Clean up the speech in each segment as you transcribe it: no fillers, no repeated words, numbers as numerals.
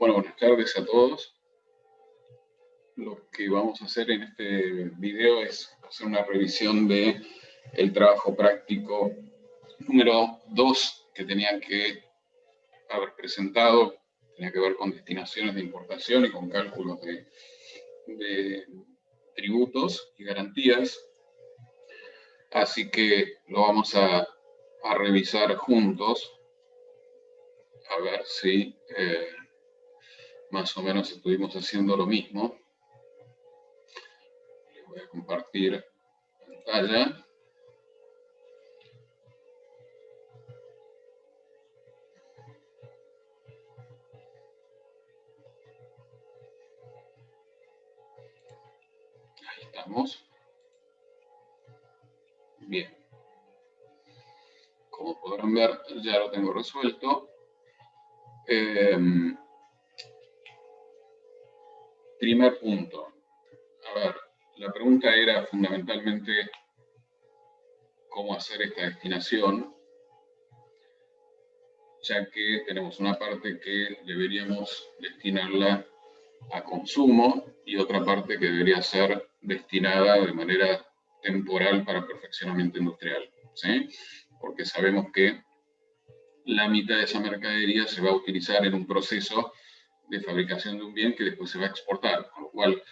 Bueno, buenas tardes a todos. Lo que vamos a hacer en este video es hacer una revisión del trabajo práctico número 2 que tenía que haber presentado. Tenía que ver con destinaciones de importación y con cálculos de tributos y garantías. Así que lo vamos a revisar juntos, a ver si más o menos estuvimos haciendo lo mismo. Les voy a compartir pantalla. Ahí estamos. Bien. Como podrán ver, ya lo tengo resuelto. Primer punto. A ver, la pregunta era fundamentalmente cómo hacer esta destinación, ya que tenemos una parte que deberíamos destinarla a consumo y otra parte que debería ser destinada de manera temporal para perfeccionamiento industrial, ¿sí? Porque sabemos que la mitad de esa mercadería se va a utilizar en un proceso de fabricación de un bien que después se va a exportar, con lo cual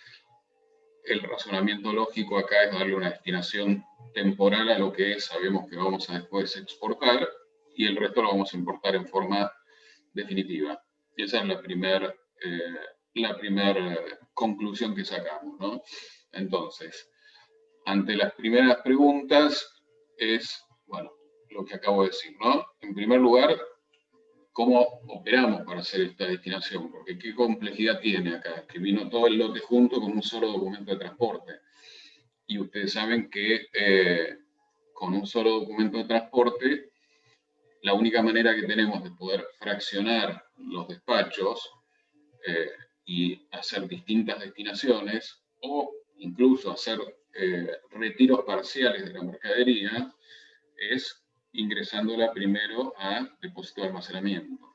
el razonamiento lógico acá es darle una destinación temporal a lo que sabemos que vamos a después exportar y el resto lo vamos a importar en forma definitiva. Y esa es la primera conclusión que sacamos, ¿no? Entonces, ante las primeras preguntas es, bueno, lo que acabo de decir, ¿no? En primer lugar, ¿cómo operamos para hacer esta destinación? Porque qué complejidad tiene acá, que vino todo el lote junto con un solo documento de transporte. Y ustedes saben que con un solo documento de transporte, la única manera que tenemos de poder fraccionar los despachos y hacer distintas destinaciones, o incluso hacer retiros parciales de la mercadería, es ingresándola primero a depósito de almacenamiento.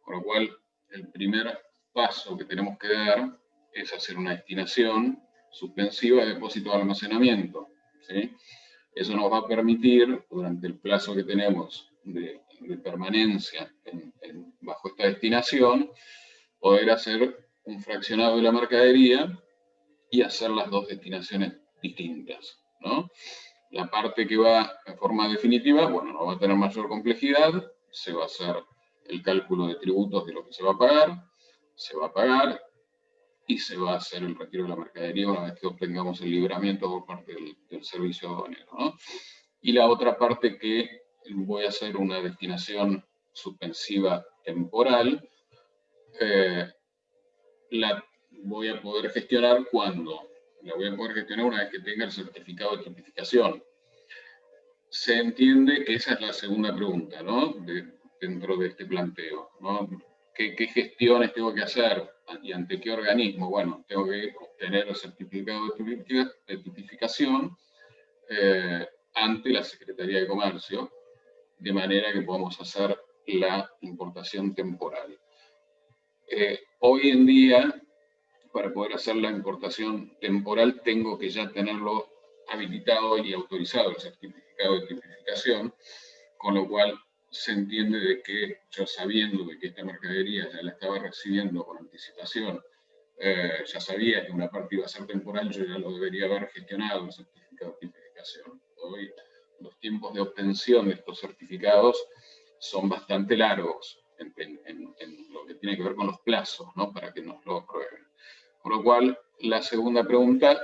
Con lo cual, el primer paso que tenemos que dar es hacer una destinación suspensiva de depósito de almacenamiento, ¿sí? Eso nos va a permitir, durante el plazo que tenemos de permanencia bajo esta destinación, poder hacer un fraccionado de la mercadería y hacer las dos destinaciones distintas, ¿no? La parte que va en forma definitiva, bueno, no va a tener mayor complejidad, se va a hacer el cálculo de tributos de lo que se va a pagar y se va a hacer el retiro de la mercadería una vez que obtengamos el libramiento por parte del servicio aduanero, ¿no? Y la otra parte que voy a hacer una destinación suspensiva temporal, la voy a poder gestionar cuando la voy a poder gestionar una vez que tenga el certificado de tipificación. Se entiende que esa es la segunda pregunta, ¿no? Dentro de este planteo, ¿no? ¿Qué gestiones tengo que hacer y ante qué organismo? Bueno, tengo que obtener el certificado de tipificación ante la Secretaría de Comercio, de manera que podamos hacer la importación temporal. Hoy en día, para poder hacer la importación temporal, tengo que ya tenerlo habilitado y autorizado el certificado de tipificación, con lo cual se entiende de que yo, sabiendo de que esta mercadería ya la estaba recibiendo con anticipación, ya sabía que una parte iba a ser temporal, yo ya lo debería haber gestionado el certificado de tipificación. Hoy los tiempos de obtención de estos certificados son bastante largos en lo que tiene que ver con los plazos, ¿no? Para que nos lo aprueben. Con lo cual, la segunda pregunta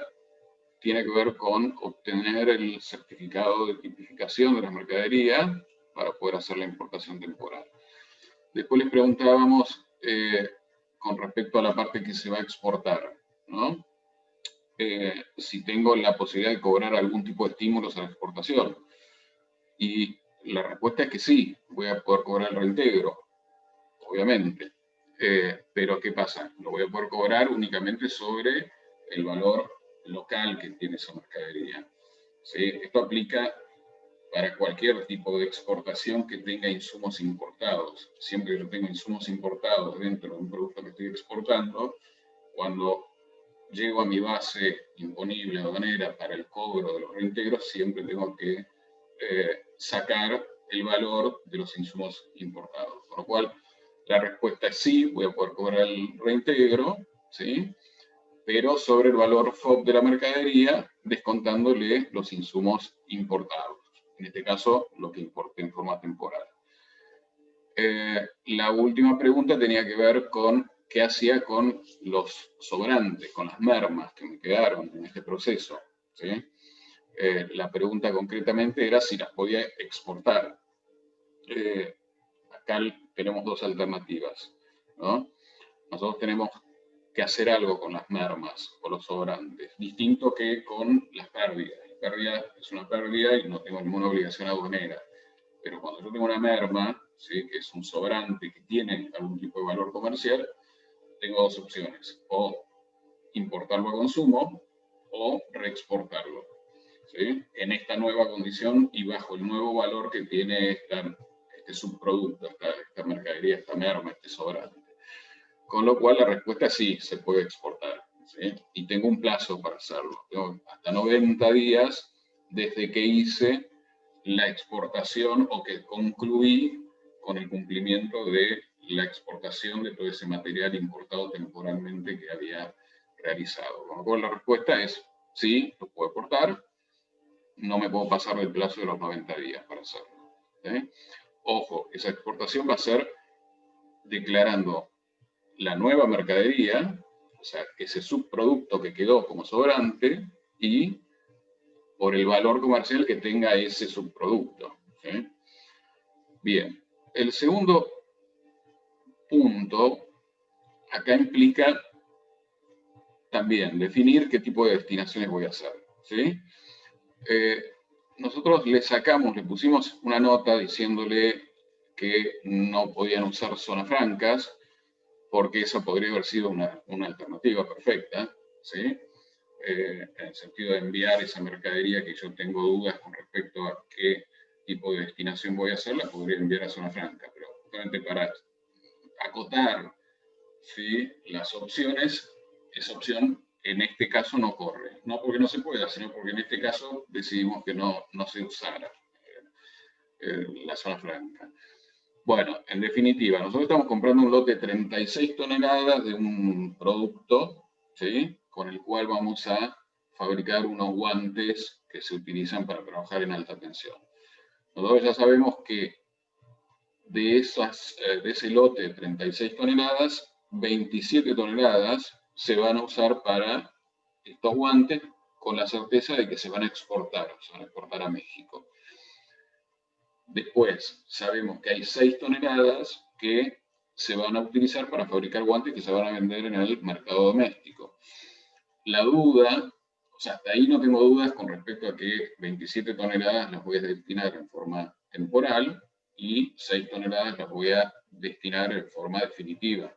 tiene que ver con obtener el certificado de tipificación de la mercadería para poder hacer la importación temporal. Después les preguntábamos con respecto a la parte que se va a exportar, ¿no? Si tengo la posibilidad de cobrar algún tipo de estímulos a la exportación. Y la respuesta es que sí, voy a poder cobrar el reintegro, obviamente. Pero ¿qué pasa? Lo voy a poder cobrar únicamente sobre el valor local que tiene esa mercadería, ¿sí? Esto aplica para cualquier tipo de exportación que tenga insumos importados. Siempre que yo tengo insumos importados dentro de un producto que estoy exportando, cuando llego a mi base imponible aduanera para el cobro de los reintegros, siempre tengo que sacar el valor de los insumos importados. Con lo cual, la respuesta es sí, voy a poder cobrar el reintegro, ¿sí? Pero sobre el valor FOB de la mercadería, descontándole los insumos importados. En este caso, lo que importe en forma temporal. La última pregunta tenía que ver con qué hacía con los sobrantes, con las mermas que me quedaron en este proceso, ¿sí? La pregunta concretamente era si las podía exportar. Acá tenemos dos alternativas, ¿no? Nosotros tenemos que hacer algo con las mermas o los sobrantes, distinto que con las pérdidas. La pérdida es una pérdida y no tengo ninguna obligación aduanera. Pero cuando yo tengo una merma, ¿sí?, que es un sobrante que tiene algún tipo de valor comercial, tengo dos opciones: o importarlo a consumo o reexportarlo, ¿sí?, en esta nueva condición y bajo el nuevo valor que tiene este subproducto, esta mercadería, esta merma, este sobrante. Con lo cual la respuesta es sí, se puede exportar, ¿sí? Y tengo un plazo para hacerlo. Tengo hasta 90 días desde que hice la exportación o que concluí con el cumplimiento de la exportación de todo ese material importado temporalmente que había realizado. Con lo cual la respuesta es sí, lo puedo exportar, no me puedo pasar del plazo de los 90 días para hacerlo, ¿sí? Ojo, esa exportación va a ser declarando la nueva mercadería, o sea, ese subproducto que quedó como sobrante, y por el valor comercial que tenga ese subproducto, ¿sí? Bien, el segundo punto acá implica también definir qué tipo de destinaciones voy a hacer, ¿sí? Nosotros le pusimos una nota diciéndole que no podían usar zonas francas, porque esa podría haber sido una alternativa perfecta, ¿sí? En el sentido de enviar esa mercadería que yo tengo dudas con respecto a qué tipo de destinación voy a hacer, la podría enviar a zona franca, pero justamente para acotar, ¿sí?, las opciones, esa opción en este caso no corre, no porque no se pueda, sino porque en este caso decidimos que no se usara la zona franca. Bueno, en definitiva, nosotros estamos comprando un lote de 36 toneladas de un producto, ¿sí?, con el cual vamos a fabricar unos guantes que se utilizan para trabajar en alta tensión. Nosotros ya sabemos que de ese lote de 36 toneladas, 27 toneladas se van a usar para estos guantes con la certeza de que se van a exportar a México. Después, sabemos que hay 6 toneladas que se van a utilizar para fabricar guantes que se van a vender en el mercado doméstico. La duda, o sea, hasta ahí no tengo dudas con respecto a que 27 toneladas las voy a destinar en forma temporal y 6 toneladas las voy a destinar en forma definitiva.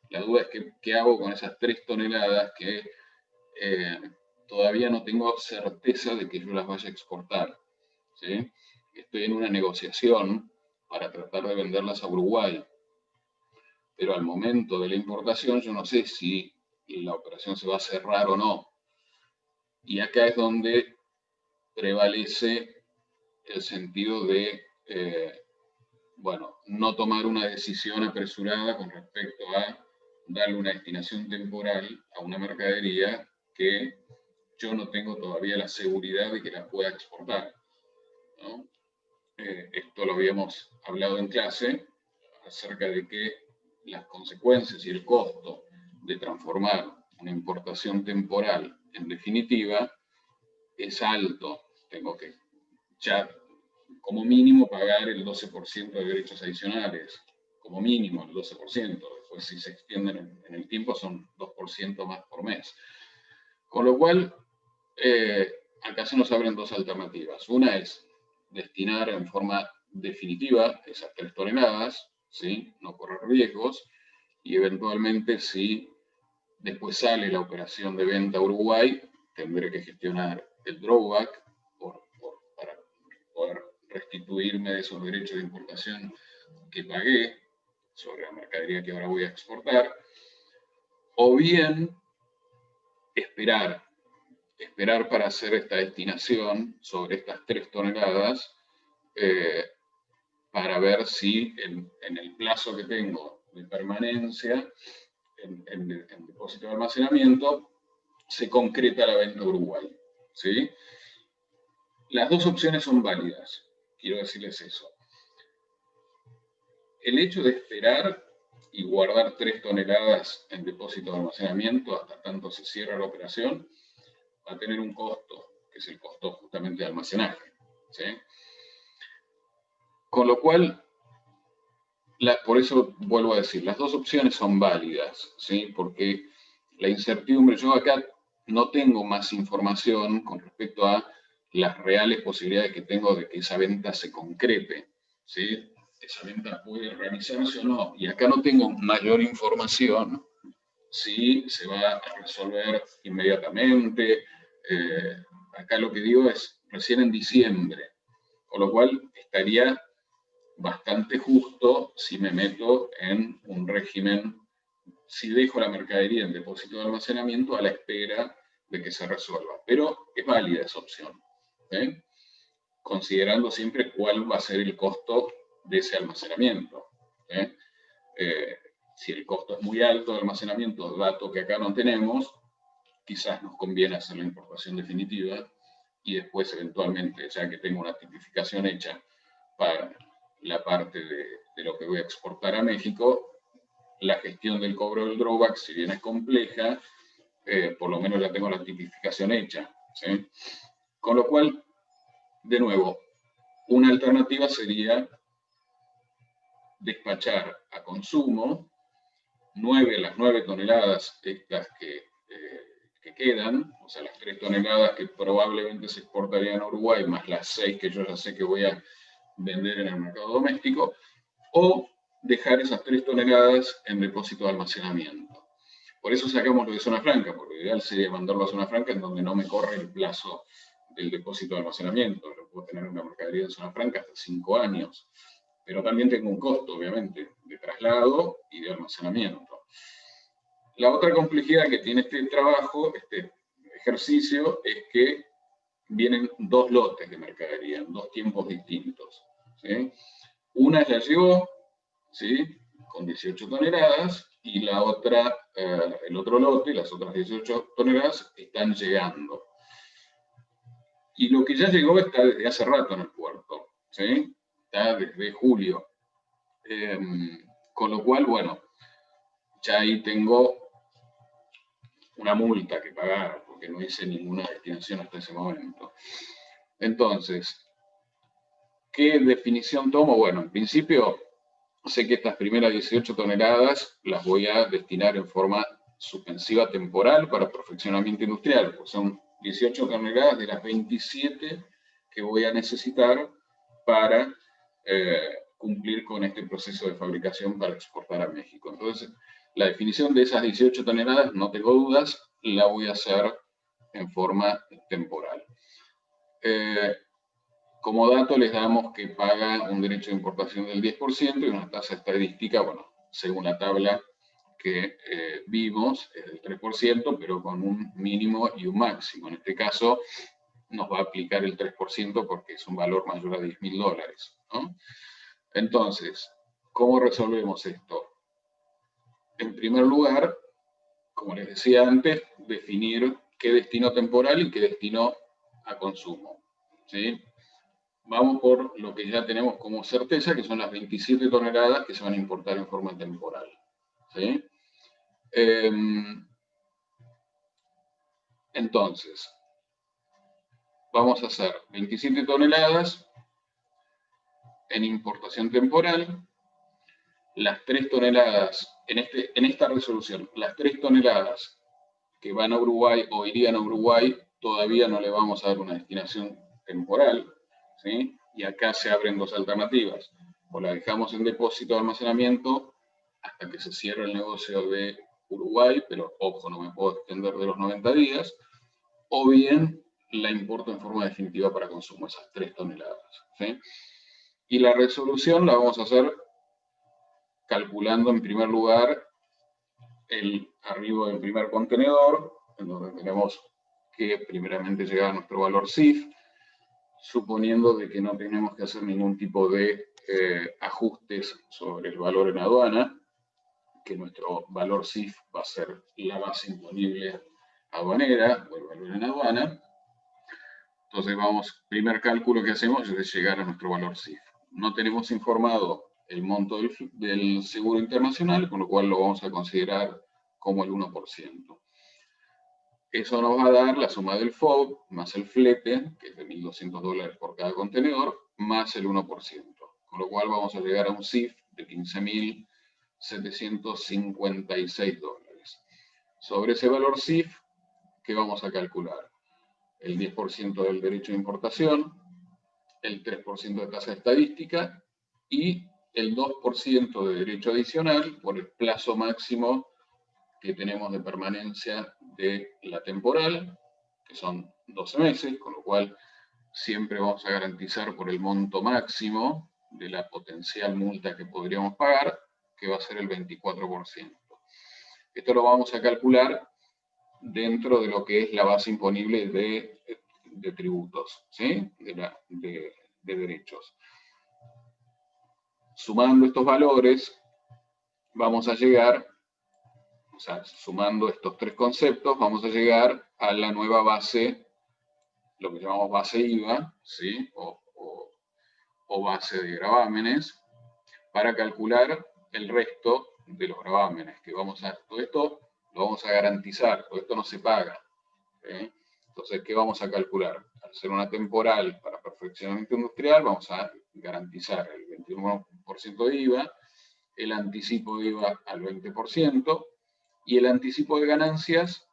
La duda es que, qué hago con esas 3 toneladas que todavía no tengo certeza de que yo las vaya a exportar, ¿sí? Estoy en una negociación para tratar de venderlas a Uruguay, pero al momento de la importación yo no sé si la operación se va a cerrar o no. Y acá es donde prevalece el sentido de, bueno, no tomar una decisión apresurada con respecto a darle una destinación temporal a una mercadería que yo no tengo todavía la seguridad de que la pueda exportar, ¿no? Esto lo habíamos hablado en clase, acerca de que las consecuencias y el costo de transformar una importación temporal en definitiva es alto. Tengo que ya como mínimo pagar el 12% de derechos adicionales, como mínimo el 12%, después si se extienden en el tiempo son 2% más por mes. Con lo cual, acá se nos abren dos alternativas. Una es destinar en forma definitiva esas 3 toneladas, ¿sí?, no correr riesgos, y eventualmente si después sale la operación de venta a Uruguay, tendré que gestionar el drawback para poder restituirme de esos derechos de importación que pagué sobre la mercadería que ahora voy a exportar, o bien esperar para hacer esta destinación sobre estas 3 toneladas para ver si en el plazo que tengo de permanencia en depósito de almacenamiento se concreta la venta a Uruguay, ¿sí? Las dos opciones son válidas, quiero decirles eso. El hecho de esperar y guardar 3 toneladas en depósito de almacenamiento hasta tanto se cierra la operación va a tener un costo, que es el costo justamente de almacenaje, ¿sí? Con lo cual, por eso vuelvo a decir, las dos opciones son válidas, ¿sí? Porque la incertidumbre, yo acá no tengo más información con respecto a las reales posibilidades que tengo de que esa venta se concrete, ¿sí? Esa venta puede realizarse o no, y acá no tengo mayor información si se va a resolver inmediatamente. Acá lo que digo es recién en diciembre, con lo cual estaría bastante justo si me meto en un régimen, si dejo la mercadería en depósito de almacenamiento a la espera de que se resuelva. Pero es válida esa opción, ¿eh? Considerando siempre cuál va a ser el costo de ese almacenamiento, ¿eh? Si el costo es muy alto de almacenamiento, dato que acá no tenemos, quizás nos conviene hacer la importación definitiva y después eventualmente, ya que tengo una tipificación hecha para la parte de lo que voy a exportar a México, la gestión del cobro del drawback, si bien es compleja, por lo menos ya tengo la tipificación hecha, ¿sí? Con lo cual, de nuevo, una alternativa sería despachar a consumo las 9 toneladas estas que quedan, o sea, las 3 toneladas que probablemente se exportarían a Uruguay, más las 6 que yo ya sé que voy a vender en el mercado doméstico, o dejar esas 3 toneladas en depósito de almacenamiento. Por eso sacamos lo de zona franca, porque lo ideal sería mandarlo a zona franca en donde no me corre el plazo del depósito de almacenamiento. Yo puedo tener una mercadería en zona franca hasta 5 años, pero también tengo un costo, obviamente, de traslado y de almacenamiento. La otra complejidad que tiene este trabajo, este ejercicio, es que vienen 2 lotes de mercadería, en 2 tiempos distintos, ¿sí? Una ya llegó, ¿sí? Con 18 toneladas, y la otra, el otro lote, las otras 18 toneladas, están llegando. Y lo que ya llegó está desde hace rato en el puerto, ¿sí? Está desde julio. Con lo cual, bueno, ya ahí tengo una multa que pagar, porque no hice ninguna destinación hasta ese momento. Entonces, ¿qué definición tomo? Bueno, en principio, sé que estas primeras 18 toneladas las voy a destinar en forma suspensiva temporal para perfeccionamiento industrial, pues son 18 toneladas de las 27 que voy a necesitar para cumplir con este proceso de fabricación para exportar a México. Entonces, la definición de esas 18 toneladas, no tengo dudas, la voy a hacer en forma temporal. Como dato les damos que paga un derecho de importación del 10% y una tasa estadística, bueno, según la tabla que vimos, es del 3%, pero con un mínimo y un máximo. En este caso, nos va a aplicar el 3% porque es un valor mayor a $10.000, ¿no? Entonces, ¿cómo resolvemos esto? En primer lugar, como les decía antes, definir qué destino temporal y qué destino a consumo, ¿sí? Vamos por lo que ya tenemos como certeza, que son las 27 toneladas que se van a importar en forma temporal, ¿sí? Entonces, vamos a hacer 27 toneladas en importación temporal, las 3 toneladas, en esta resolución, las 3 toneladas que van a Uruguay o irían a Uruguay, todavía no le vamos a dar una destinación temporal, ¿sí? Y acá se abren 2 alternativas. O la dejamos en depósito de almacenamiento hasta que se cierre el negocio de Uruguay, pero ojo, no me puedo extender de los 90 días, o bien la importo en forma definitiva para consumo, esas 3 toneladas. ¿Sí? Y la resolución la vamos a hacer calculando en primer lugar el arribo del primer contenedor, en donde tenemos que primeramente llegar a nuestro valor CIF, suponiendo de que no tenemos que hacer ningún tipo de ajustes sobre el valor en aduana, que nuestro valor CIF va a ser la base imponible aduanera o el valor en aduana. Entonces primer cálculo que hacemos es llegar a nuestro valor CIF. No tenemos informado el monto del seguro internacional, con lo cual lo vamos a considerar como el 1%. Eso nos va a dar la suma del FOB más el flete, que es de $1.200 por cada contenedor, más el 1%. Con lo cual vamos a llegar a un CIF de $15.756. Sobre ese valor CIF, ¿qué vamos a calcular? El 10% del derecho de importación, el 3% de tasa estadística y el 2% de derecho adicional por el plazo máximo que tenemos de permanencia de la temporal, que son 12 meses, con lo cual siempre vamos a garantizar por el monto máximo de la potencial multa que podríamos pagar, que va a ser el 24%. Esto lo vamos a calcular dentro de lo que es la base imponible de tributos, ¿sí? de derechos. Sumando estos valores, vamos a llegar, o sea, sumando estos 3 conceptos, vamos a llegar a la nueva base, lo que llamamos base IVA, ¿sí? o base de gravámenes, para calcular el resto de los gravámenes, que todo esto lo vamos a garantizar, todo esto no se paga. ¿Sí? Entonces, ¿qué vamos a calcular? Al ser una temporal para perfeccionamiento industrial, vamos a garantizar el 21% de IVA, el anticipo de IVA al 20% y el anticipo de ganancias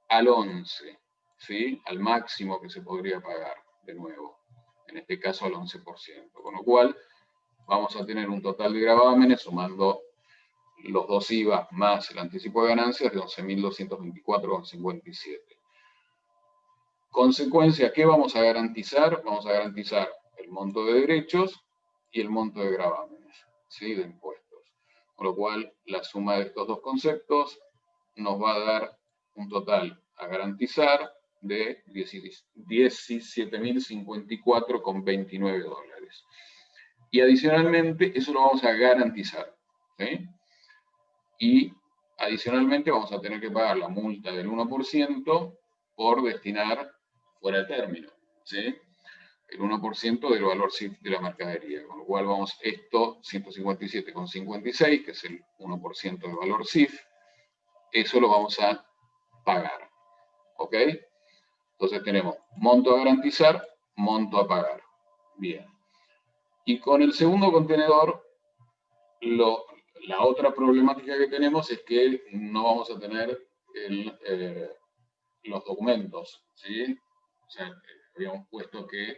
al 11%, ¿sí? Al máximo que se podría pagar, de nuevo, en este caso al 11%. Con lo cual, vamos a tener un total de gravámenes sumando los 2 IVA más el anticipo de ganancias de 11.224,57. Consecuencia, ¿qué vamos a garantizar? Vamos a garantizar el monto de derechos y el monto de gravámenes, ¿sí? De impuestos. Con lo cual, la suma de estos 2 conceptos nos va a dar un total a garantizar de $17.054,29. Y adicionalmente, eso lo vamos a garantizar, ¿sí? Y adicionalmente vamos a tener que pagar la multa del 1% por destinar fuera de término, ¿sí? El 1% del valor CIF de la mercadería, con lo cual esto, 157,56, que es el 1% del valor CIF, eso lo vamos a pagar, ¿ok? Entonces tenemos monto a garantizar, monto a pagar. Bien. Y con el segundo contenedor, la otra problemática que tenemos es que no vamos a tener los documentos, ¿sí? O sea, habíamos puesto que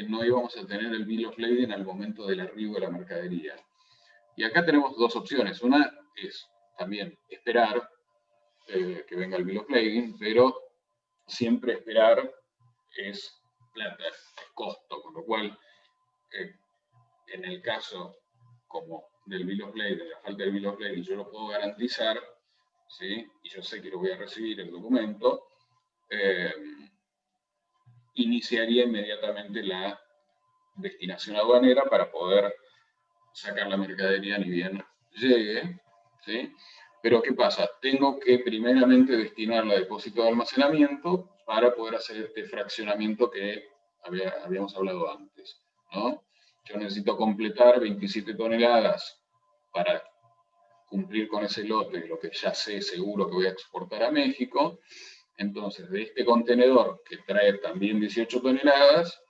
no íbamos a tener el bill of lading al momento del arribo de la mercadería. Y acá tenemos 2 opciones. Una es también esperar que venga el bill of lading, pero siempre esperar es plata, es costo, con lo cual en el caso como del bill of lading, de la falta del bill of lading, yo lo puedo garantizar, ¿sí? Y yo sé que lo voy a recibir el documento, iniciaría inmediatamente la destinación aduanera para poder sacar la mercadería ni bien llegue, ¿sí? Pero ¿qué pasa? Tengo que primeramente destinarla a depósito de almacenamiento para poder hacer este fraccionamiento que habíamos hablado antes, ¿no? Yo necesito completar 27 toneladas para cumplir con ese lote, lo que ya sé seguro que voy a exportar a México. Entonces, de este contenedor que trae también 18 toneladas,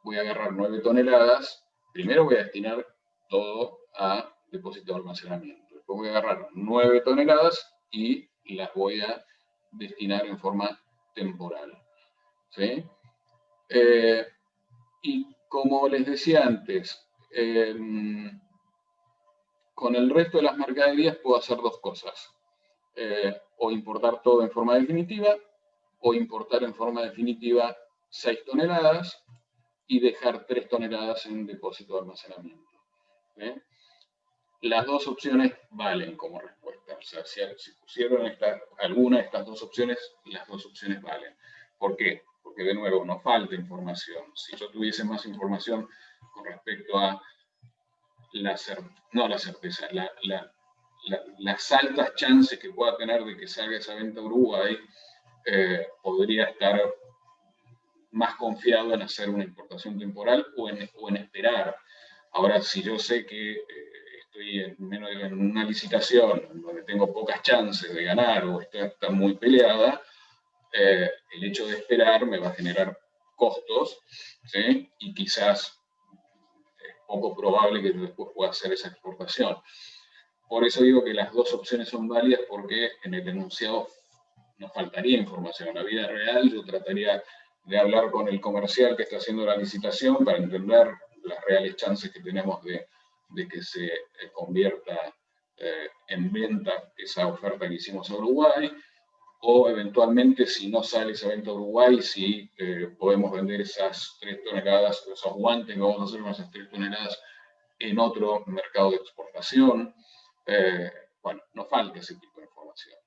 voy a agarrar 9 toneladas. Primero voy a destinar todo a depósito de almacenamiento. Después voy a agarrar 9 toneladas y las voy a destinar en forma temporal, ¿sí? Y como les decía antes, con el resto de las mercaderías puedo hacer 2 cosas. o importar todo en forma definitiva, o importar en forma definitiva 6 toneladas y dejar 3 toneladas en depósito de almacenamiento. Las dos opciones valen como respuesta. O sea, si pusieron alguna de estas dos opciones, las dos opciones valen. ¿Por qué? Porque, de nuevo, no falta información. Si yo tuviese más información con respecto a las altas chances que pueda tener de que salga esa venta a Uruguay, podría estar más confiado en hacer una importación temporal o en esperar. Ahora, si yo sé que estoy en una licitación donde tengo pocas chances de ganar o está muy peleada, el hecho de esperar me va a generar costos, ¿sí? Y quizás es poco probable que yo después pueda hacer esa exportación. Por eso digo que las dos opciones son válidas, porque en el enunciado nos faltaría información. En la vida real yo trataría de hablar con el comercial que está haciendo la licitación para entender las reales chances que tenemos de que se convierta en venta esa oferta que hicimos a Uruguay, o eventualmente, si no sale esa venta a Uruguay, si podemos vender esas 3 toneladas, esos guantes que vamos a hacer con esas 3 toneladas en otro mercado de exportación. Bueno, nos falta ese tipo de información.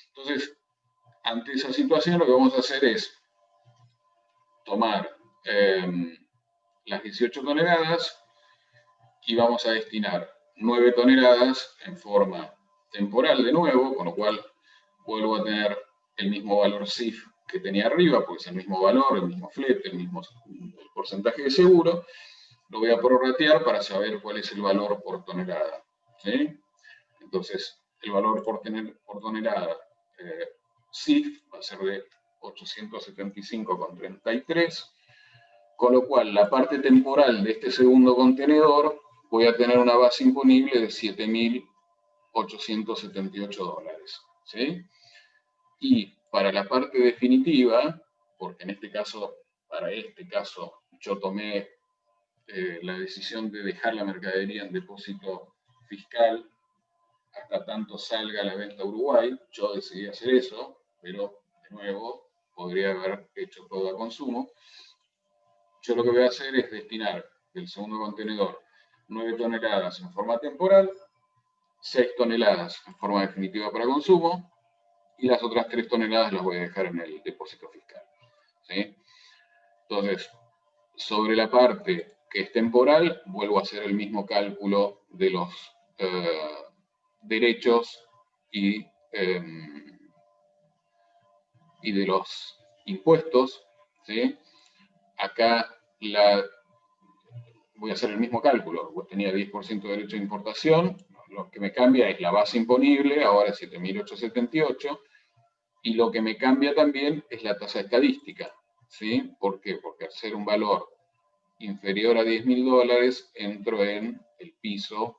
Entonces, ante esa situación, lo que vamos a hacer es tomar las 18 toneladas y vamos a destinar 9 toneladas en forma temporal de nuevo, con lo cual vuelvo a tener el mismo valor CIF que tenía arriba, porque es el mismo valor, el mismo flete, el mismo porcentaje de seguro. Lo voy a prorratear para saber cuál es el valor por tonelada, ¿sí? Entonces, el valor por tonelada CIF va a ser de 875,33, con lo cual la parte temporal de este segundo contenedor voy a tener una base imponible de $7.878, ¿sí? Y para la parte definitiva, porque en este caso, para este caso, yo tomé la decisión de dejar la mercadería en depósito fiscal hasta tanto salga la venta a Uruguay. Yo decidí hacer eso, pero de nuevo podría haber hecho todo a consumo. Yo lo que voy a hacer es destinar del segundo contenedor 9 toneladas en forma temporal, 6 toneladas en forma definitiva para consumo, y las otras 3 toneladas las voy a dejar en el depósito fiscal, ¿sí? Entonces, sobre la parte que es temporal, vuelvo a hacer el mismo cálculo de los derechos y de los impuestos, ¿sí? Acá voy a hacer el mismo cálculo. Tenía 10% de derecho de importación, lo que me cambia es la base imponible, ahora es 7.878, y lo que me cambia también es la tasa estadística, ¿sí? ¿Por qué? Porque al ser un valor inferior a $10.000, entro en el piso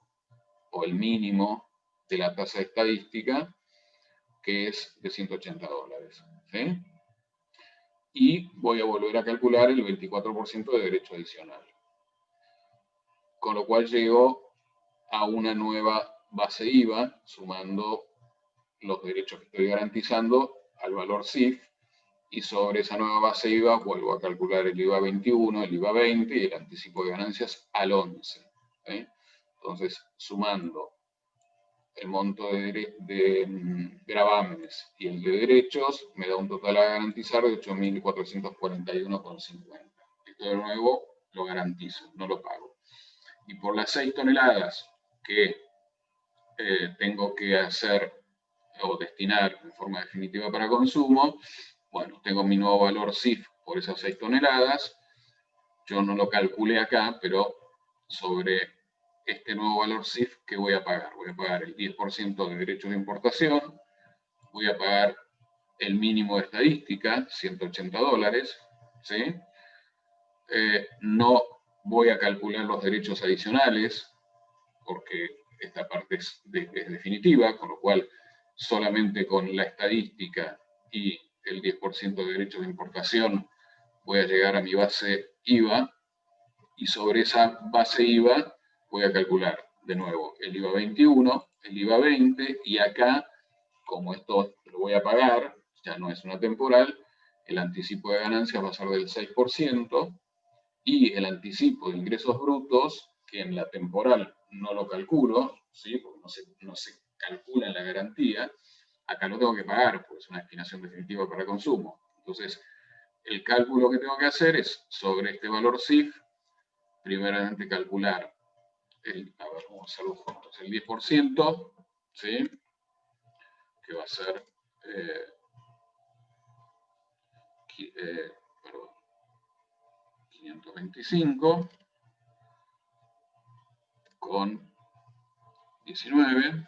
o el mínimo de la tasa estadística, que es de $180, ¿sí? Y voy a volver a calcular el 24% de derecho adicional. Con lo cual llego a una nueva base IVA, sumando los derechos que estoy garantizando al valor CIF, y sobre esa nueva base IVA vuelvo a calcular el IVA 21, el IVA 20 y el anticipo de ganancias al 11. ¿Sí? Entonces, sumando el monto de gravámenes y el de derechos, me da un total a garantizar de 8.441,50. Esto de nuevo lo garantizo, no lo pago. Y por las 6 toneladas que tengo que hacer o destinar en forma definitiva para consumo, bueno, tengo mi nuevo valor CIF por esas 6 toneladas. Yo no lo calculé acá, pero sobre este nuevo valor CIF, ¿qué voy a pagar? Voy a pagar el 10% de derechos de importación, voy a pagar el mínimo de estadística, $180, ¿sí? No voy a calcular los derechos adicionales, porque esta parte es definitiva, con lo cual solamente con la estadística y el 10% de derechos de importación voy a llegar a mi base IVA, y sobre esa base IVA voy a calcular de nuevo el IVA 21, el IVA 20, y acá como esto lo voy a pagar, ya no es una temporal, el anticipo de ganancias va a ser del 6%, y el anticipo de ingresos brutos, que en la temporal no lo calculo, ¿sí? Porque no se calcula en la garantía, acá lo tengo que pagar, porque es una destinación definitiva para consumo. Entonces, el cálculo que tengo que hacer es sobre este valor CIF, primeramente calcular, a ver, vamos a hacerlo juntos, el 10%, ¿sí? Que va a ser, perdón, 525 con 19,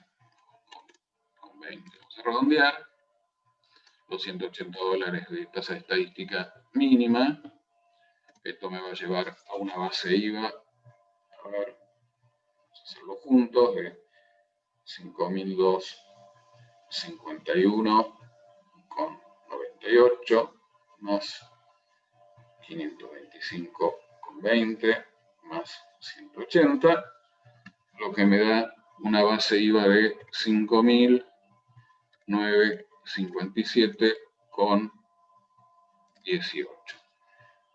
con 20, vamos a redondear, los $180 de tasa estadística mínima. Esto me va a llevar a una base IVA, a ver, vamos a hacerlo juntos, de 5.251,98 más 525,20 más 180, lo que me da una base IVA de 5.957,18.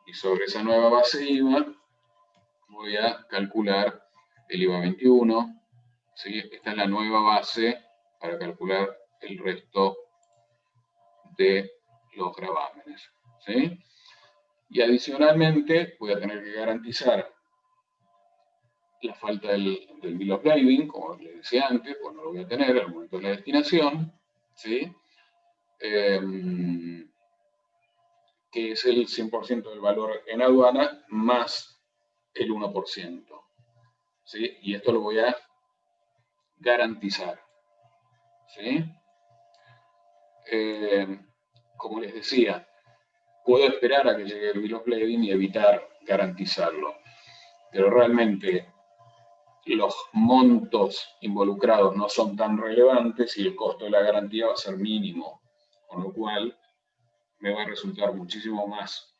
Y sobre esa nueva base IVA voy a calcular el IVA 21. ¿Sí? Esta es la nueva base para calcular el resto de los gravámenes. ¿Sí? Y adicionalmente voy a tener que garantizar la falta del bill of lading, como les decía antes, pues no lo voy a tener al momento de la destinación, ¿sí? Que es el 100% del valor en aduana más el 1%. ¿Sí? Y esto lo voy a garantizar. ¿Sí? Como les decía, puedo esperar a que llegue el bill of lading y evitar garantizarlo. Pero realmente los montos involucrados no son tan relevantes y el costo de la garantía va a ser mínimo. Con lo cual, me va a resultar muchísimo más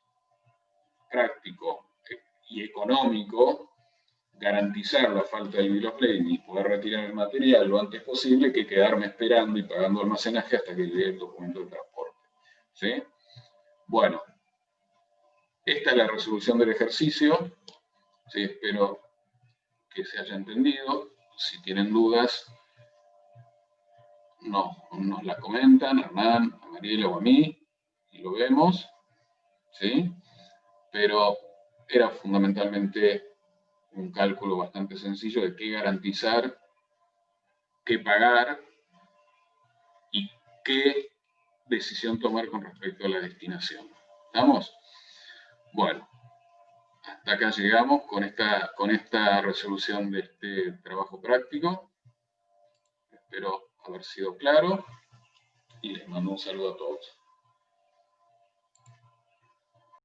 práctico y económico garantizar la falta del bill of lading y poder retirar el material lo antes posible que quedarme esperando y pagando almacenaje hasta que llegue el documento de transporte. ¿Sí? Bueno, esta es la resolución del ejercicio. ¿Sí? Espero que se haya entendido. Si tienen dudas, nos la comentan, a Hernán, a Mariela o a mí, y lo vemos. ¿Sí? Pero era fundamentalmente un cálculo bastante sencillo de qué garantizar, qué pagar y qué decisión tomar con respecto a la destinación. ¿Estamos? Bueno, hasta acá llegamos con esta resolución de este trabajo práctico. Espero haber sido claro y les mando un saludo a todos.